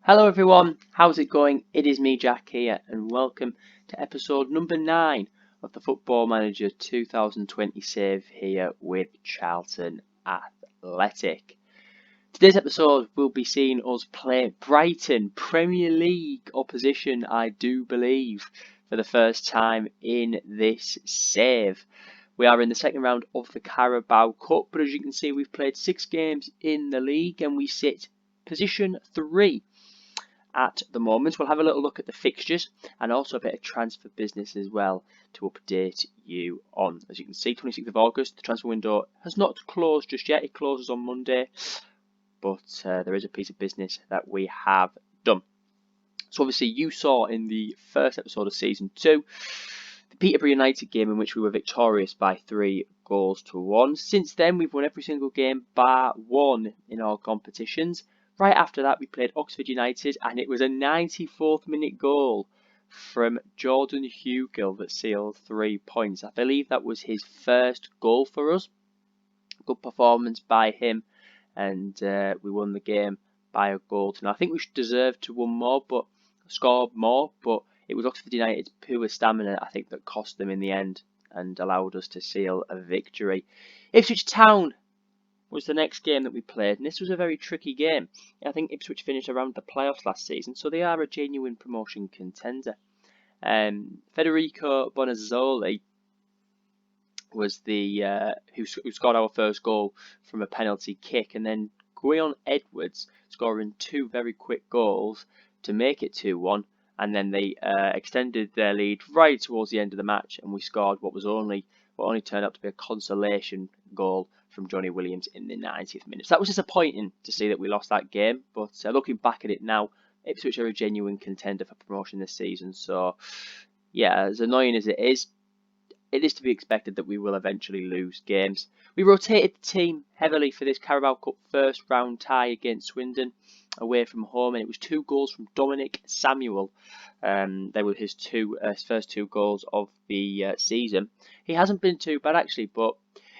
Hello everyone, how's it going? It is me, Jack here, and welcome to episode number 9 of the Football Manager 2020 save here with Charlton Athletic. Today's episode will be seeing us play Brighton, Premier League opposition, I do believe, for the first time in this save. We are in the second round of the Carabao Cup, but as you can see, we've played 6 games in the league and we sit position 3 at the moment. We'll have a little look at the fixtures and also a bit of transfer business as well to update you on. As you can see, 26th of August, the transfer window has not closed just yet. It closes on Monday, but there is a piece of business that we have done. So obviously you saw in the first episode of Season 2 the Peterborough United game in which we were victorious by 3-1. Since then we've won every single game bar one in all competitions. Right after that we played Oxford United and it was a 94th minute goal from Jordan Hugill that sealed 3 points. I believe that was his first goal for us. Good performance by him, and we won the game by a goal. Now I think we deserved to win more, but score more, but it was Oxford United's poor stamina, I think, that cost them in the end and allowed us to seal a victory. Ipswich Town was the next game that we played, and this was a very tricky game. I think Ipswich finished around the playoffs last season, so they are a genuine promotion contender. Federico Bonazzoli was the who scored our first goal from a penalty kick, and then Guion Edwards scoring 2 very quick goals to make it 2-1, and then they extended their lead right towards the end of the match, and we scored what only turned out to be a consolation goal from Johnny Williams in the 90th minute. So that was disappointing to see that we lost that game, but looking back at it now, Ipswich are a genuine contender for promotion this season. So yeah, as annoying as it is to be expected that we will eventually lose games. We rotated the team heavily for this Carabao Cup first round tie against Swindon away from home, and it was 2 goals from Dominic Samuel. They were his first 2 goals of the season. He hasn't been too bad actually, but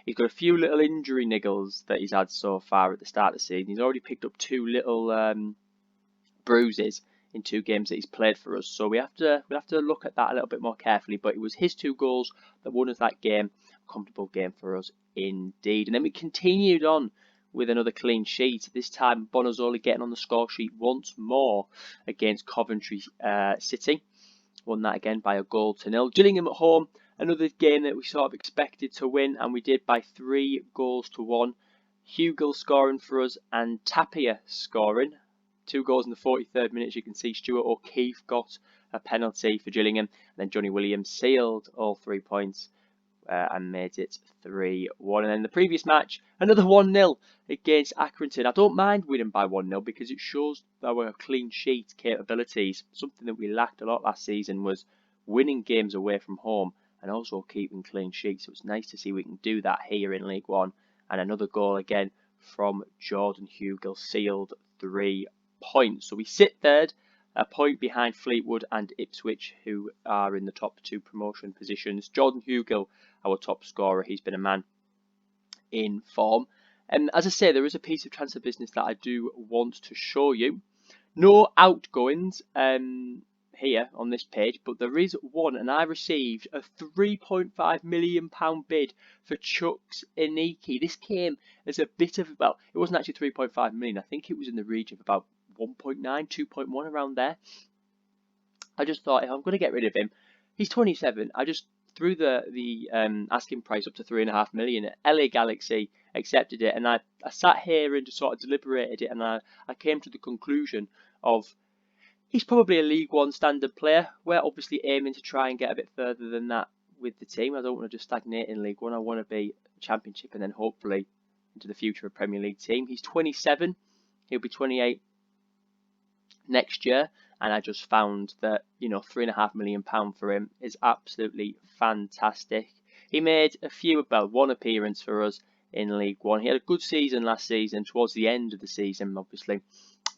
he's got a few little injury niggles that he's had so far at the start of the season. He's already picked up 2 little bruises in 2 games that he's played for us, so we'll have to look at that a little bit more carefully. But it was his 2 goals that won us that game. A comfortable game for us indeed. And then we continued on with another clean sheet. This time Bonazzoli getting on the score sheet once more against Coventry City. Won that again by 1-0. Gillingham at home, another game that we sort of expected to win, and we did by 3-1. Hugill scoring for us and Tapia scoring. 2 goals in the 43rd minute. As you can see, Stuart O'Keefe got a penalty for Gillingham, and then Johnny Williams sealed all 3 points and made it 3-1. And then the previous match, another 1-0 against Accrington. I don't mind winning by 1-0 because it shows our clean sheet capabilities. Something that we lacked a lot last season was winning games away from home and also keeping clean sheets. So it's nice to see we can do that here in League One. And another goal again from Jordan Hugill sealed 3 points. So we sit third, a point behind Fleetwood and Ipswich, who are in the top 2 promotion positions. Jordan Hugill, our top scorer, he's been a man in form. And as I say, there is a piece of transfer business that I do want to show you. No outgoings here on this page, but there is one, and I received a £3.5 million bid for Chuks Iniki. This came as a bit of, well, it wasn't actually 3.5 million. I think it was in the region of about 1.9, 2.1, around there. I just thought, if I'm going to get rid of him, he's 27. I just threw the asking price up to 3.5 million. LA Galaxy accepted it, and I sat here and just sort of deliberated it, and I came to the conclusion of he's probably a League One standard player. We're obviously aiming to try and get a bit further than that with the team. I don't want to just stagnate in League One. I want to be Championship and then hopefully into the future a Premier League team. He's 27. He'll be 28 next year, and I just found that, you know, £3.5 million for him is absolutely fantastic. He made one appearance for us in League One. He had a good season last season. Towards the end of the season, obviously,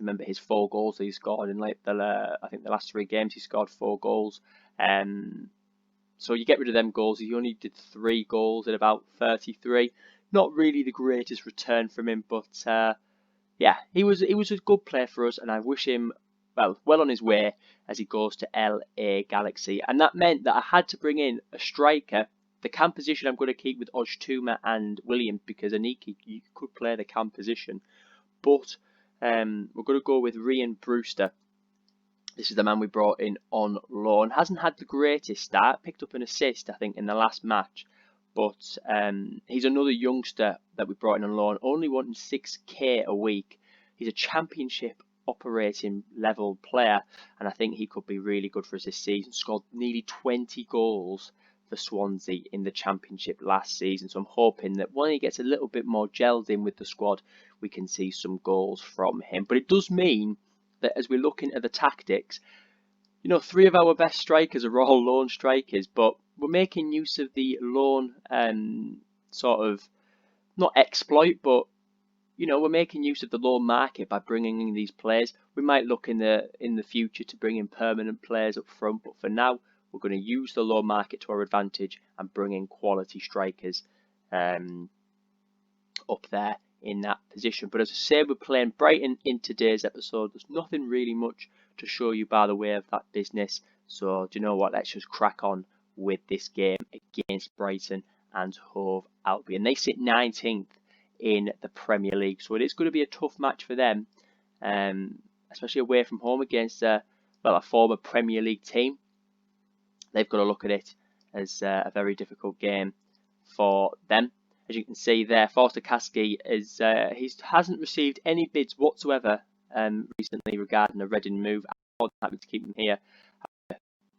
remember his 4 goals that he scored in I think the last 3 games he scored 4 goals. So you get rid of them goals. He only did 3 goals in about 33. Not really the greatest return from him, but yeah, he was a good player for us, and I wish him well on his way as he goes to LA Galaxy. And that meant that I had to bring in a striker. The cam position I'm going to keep with Oztumer and Williams because Aniki could play the cam position. But we're going to go with Ryan Brewster. This is the man we brought in on loan. Hasn't had the greatest start. Picked up an assist, I think, in the last match. But he's another youngster that we brought in on loan, only wanting 6k a week. He's a championship operating level player, and I think he could be really good for us this season. Scored nearly 20 goals for Swansea in the championship last season. So I'm hoping that when he gets a little bit more gelled in with the squad, we can see some goals from him. But it does mean that as we look into the tactics, you know, 3 of our best strikers are all loan strikers, but we're making use of the loan sort of, not exploit, but, you know, we're making use of the loan market by bringing in these players. We might look in the future to bring in permanent players up front, but for now, we're going to use the loan market to our advantage and bring in quality strikers up there in that position. But as I say, we're playing Brighton in today's episode. There's nothing really much to show you by the way of that business. So do you know what? Let's just crack on with this game against Brighton and Hove Albion. They sit 19th in the Premier League, so it is going to be a tough match for them, especially away from home against a former Premier League team. They've got to look at it as a very difficult game for them. As you can see there, Forster Kasky he hasn't received any bids whatsoever recently regarding a Reading move. I'm more than happy to keep him here.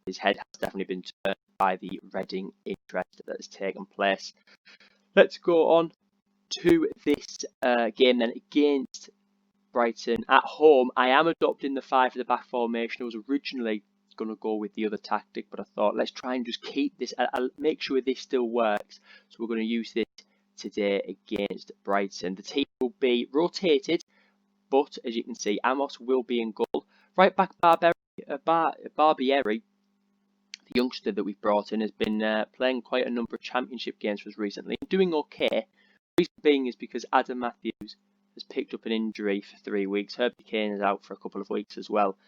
His head has definitely been turned by the Reading interest that has taken place. Let's go on to this game then against Brighton at home. I am adopting the 5 at the back formation. I was originally going to go with the other tactic, but I thought let's try and just keep this. I'll make sure this still works. So we're going to use this today against Brighton. The team will be rotated, but as you can see, Amos will be in goal. Right back Barbieri, the youngster that we've brought in, has been playing quite a number of championship games for us recently, doing okay. The reason being is because Adam Matthews has picked up an injury for 3 weeks. Herbie Kane is out for a couple of weeks as well,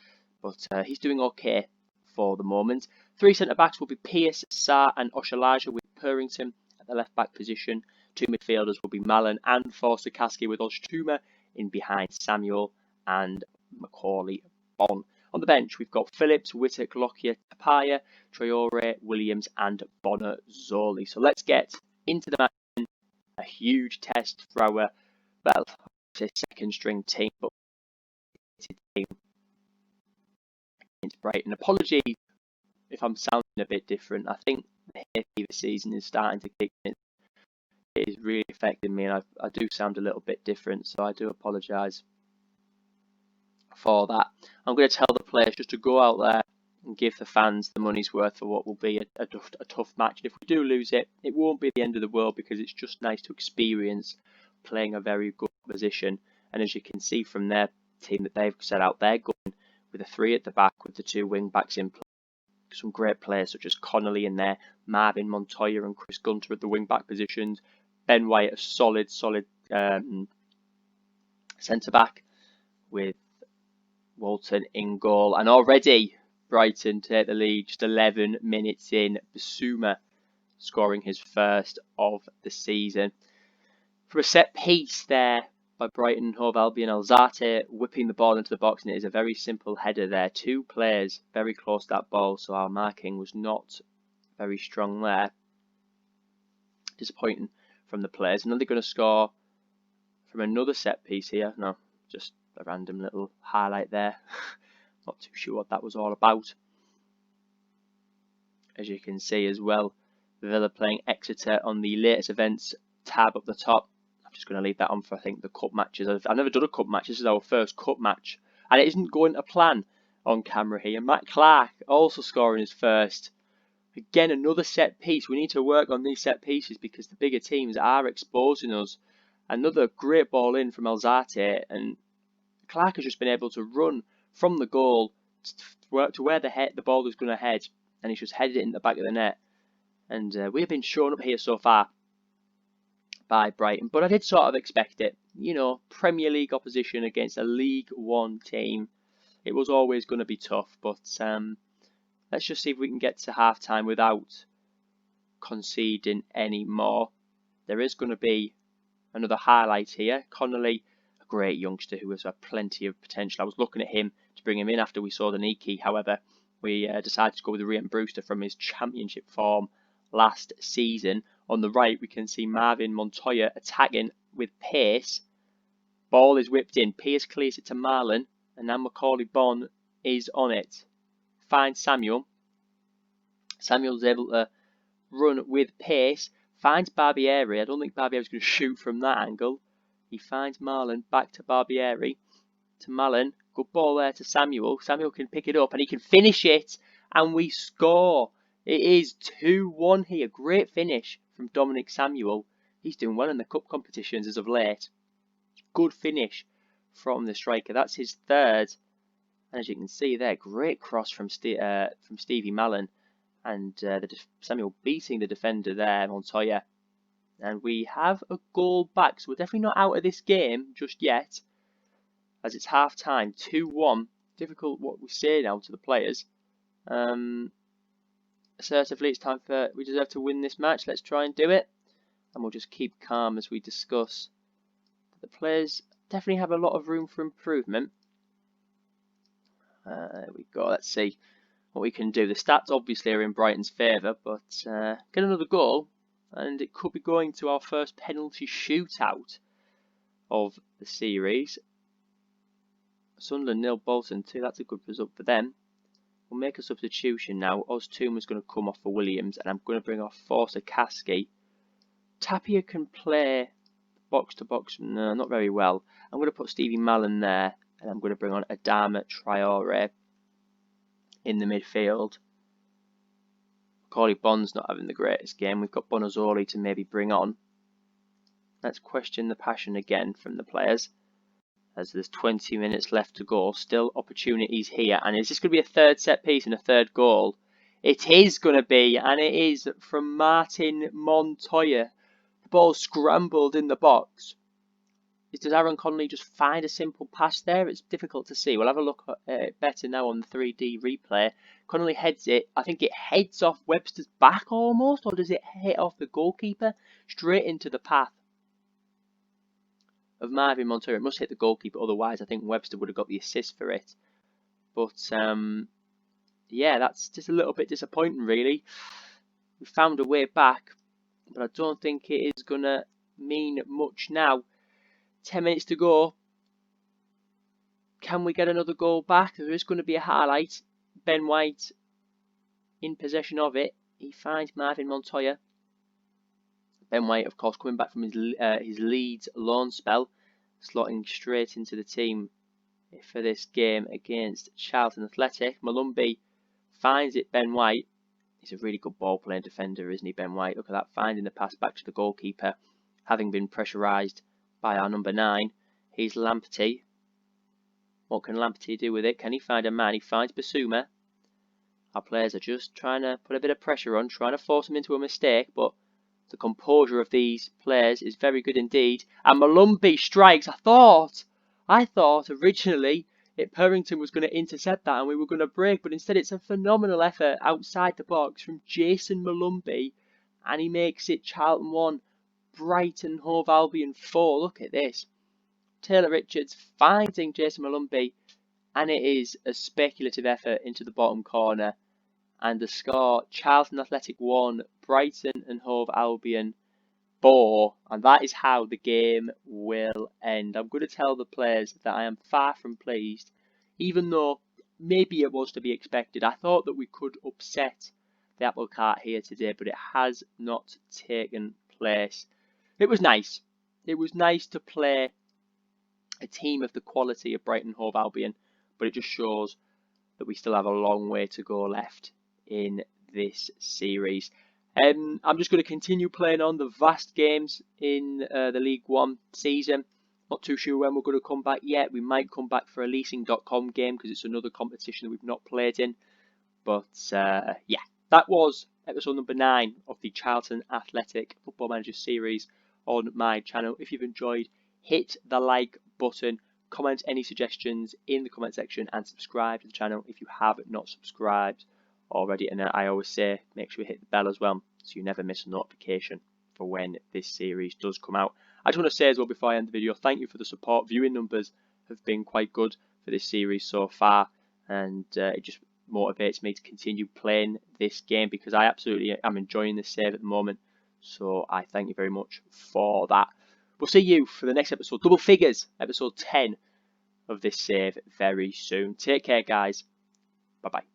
but he's doing okay for the moment. 3 centre backs will be Pearce, Sarr and Oshalaja, with Purrington at the left back position. 2 midfielders will be Mallon and Forster Kasky, with Oztumer in behind Samuel and Macaulay Bonne. On the bench, we've got Phillips, Whittock, Lockyer, Tapia, Traore, Williams and Bonazzoli. So let's get into the match. A huge test for our, second string team, but team against Brighton. Apologies if I'm sounding a bit different. I think the hay fever season is starting to kick in. It is really affecting me, and I do sound a little bit different, so I do apologise for that. I'm going to tell the players just to go out there and give the fans the money's worth for what will be a tough match. And if we do lose it, it won't be the end of the world, because it's just nice to experience playing a very good position. And as you can see from their team that they've set out, they're going with a 3 at the back with the 2 wing backs in play. Some great players such as Connolly in there, Marvin Montoya and Chris Gunter at the wing back positions. Ben White, a solid centre back, with Walton in goal. And already Brighton take the lead just 11 minutes in. Basuma scoring his first of the season. From a set piece there by Brighton and Hove Albion, Alzate whipping the ball into the box, and it is a very simple header there. 2 players very close to that ball, so our marking was not very strong there. Disappointing from the players. And are they going to score from another set piece here? No, just a random little highlight there. Not too sure what that was all about. As you can see as well, Villa playing Exeter on the latest events tab up the top. I'm just going to leave that on for, I think, the cup matches. I've never done a cup match. This is our first cup match, and it isn't going to plan on camera here. Matt Clark also scoring his first. Again, another set piece. We need to work on these set pieces because the bigger teams are exposing us. Another great ball in from Alzate, and Clark has just been able to run from the goal to where the ball is going to head, and he's just headed it in the back of the net. And we have been shown up here so far by Brighton, but I did sort of expect it. You know, Premier League opposition against a League One team. It was always going to be tough, but let's just see if we can get to half-time without conceding any more. There is going to be another highlight here. Connolly, a great youngster who has plenty of potential. I was looking at him to bring him in after we saw the knee key. However, we decided to go with Rian Brewster from his championship form last season. On the right, we can see Marvin Montoya attacking with pace. Ball is whipped in. Pierce clears it to Marlon, and now Macaulay Bonne is on it. Finds Samuel. Samuel's able to run with pace. Finds Barbieri. I don't think Barbieri's going to shoot from that angle. He finds Marlon. Back to Barbieri. To Marlon. Good ball there to Samuel. Samuel can pick it up and he can finish it. And we score. It is 2-1 here. Great finish from Dominic Samuel. He's doing well in the cup competitions as of late. Good finish from the striker. That's his third. And as you can see there, great cross from Stevie Mallon. And Samuel beating the defender there, Montoya. And we have a goal back. So we're definitely not out of this game just yet. As it's half time, 2-1. Difficult what we say now to the players. Assertively, it's time for we deserve to win this match. Let's try and do it. And we'll just keep calm as we discuss. The players definitely have a lot of room for improvement. There we go. Let's see what we can do. The stats obviously are in Brighton's favour, but get another goal and it could be going to our first penalty shootout of the series. Sunderland 0, Bolton 2. That's a good result for them. We'll make a substitution now. Oztuma's going to come off for Williams, and I'm going to bring off Forster Kasky. Tapia can play box to box, no, not very well. I'm going to put Stevie Mallon there, and I'm going to bring on Adama Traore in the midfield. Macaulay Bonne's not having the greatest game. We've got Bonazzoli to maybe bring on. Let's question the passion again from the players. As there's 20 minutes left to go, still opportunities here. And is this going to be a third set piece and a third goal? It is going to be, and it is from Martin Montoya. The ball scrambled in the box. Does Aaron Connolly just find a simple pass there? It's difficult to see. We'll have a look at it better now on the 3D replay. Connolly heads it. I think it heads off Webster's back almost, or does it hit off the goalkeeper? Straight into the path of Marvin Montoya. It must hit the goalkeeper, otherwise I think Webster would have got the assist for it. But yeah, that's just a little bit disappointing really. We found a way back, but I don't think it is going to mean much now. 10 minutes to go. Can we get another goal back? There is going to be a highlight. Ben White in possession of it. He finds Marvin Montoya. Ben White, of course, coming back from his Leeds loan spell, slotting straight into the team for this game against Charlton Athletic. Malumbi finds it, Ben White. He's a really good ball-playing defender, isn't he, Ben White? Look at that, finding the pass back to the goalkeeper, having been pressurised by our number 9. He's Lamptey. What can Lamptey do with it? Can he find a man? He finds Basuma. Our players are just trying to put a bit of pressure on, trying to force him into a mistake, but the composure of these players is very good indeed. And Malumbi strikes. I thought originally Purrington was going to intercept that and we were going to break, but instead it's a phenomenal effort outside the box from Jason Malumbi, and he makes it Charlton 1, Brighton and Hove Albion 4. Look at this. Taylor Richards finding Jason Malumbi, and it is a speculative effort into the bottom corner. And the score, Charlton Athletic 1, Brighton and Hove Albion 4. And that is how the game will end. I'm going to tell the players that I am far from pleased, even though maybe it was to be expected. I thought that we could upset the apple cart here today, but it has not taken place. It was nice. It was nice to play a team of the quality of Brighton and Hove Albion, but it just shows that we still have a long way to go left in this series. I'm just going to continue playing on the vast games in the League One season. Not too sure when we're going to come back yet. We might come back for a leasing.com game because it's another competition that we've not played in. But yeah, that was episode number 9 of the Charlton Athletic Football Manager series on my channel. If you've enjoyed, hit the like button. comment any suggestions in the comment section and subscribe to the channel if you have not subscribed already. And I always say, make sure you hit the bell as well so you never miss a notification for when this series does come out. I just want to say as well before I end the video, thank you for the support. Viewing numbers have been quite good for this series so far, and it just motivates me to continue playing this game because I absolutely am enjoying this save at the moment. So I thank you very much for that. We'll see you for the next episode, double figures, episode 10 of this save very soon. Take care, guys. Bye bye.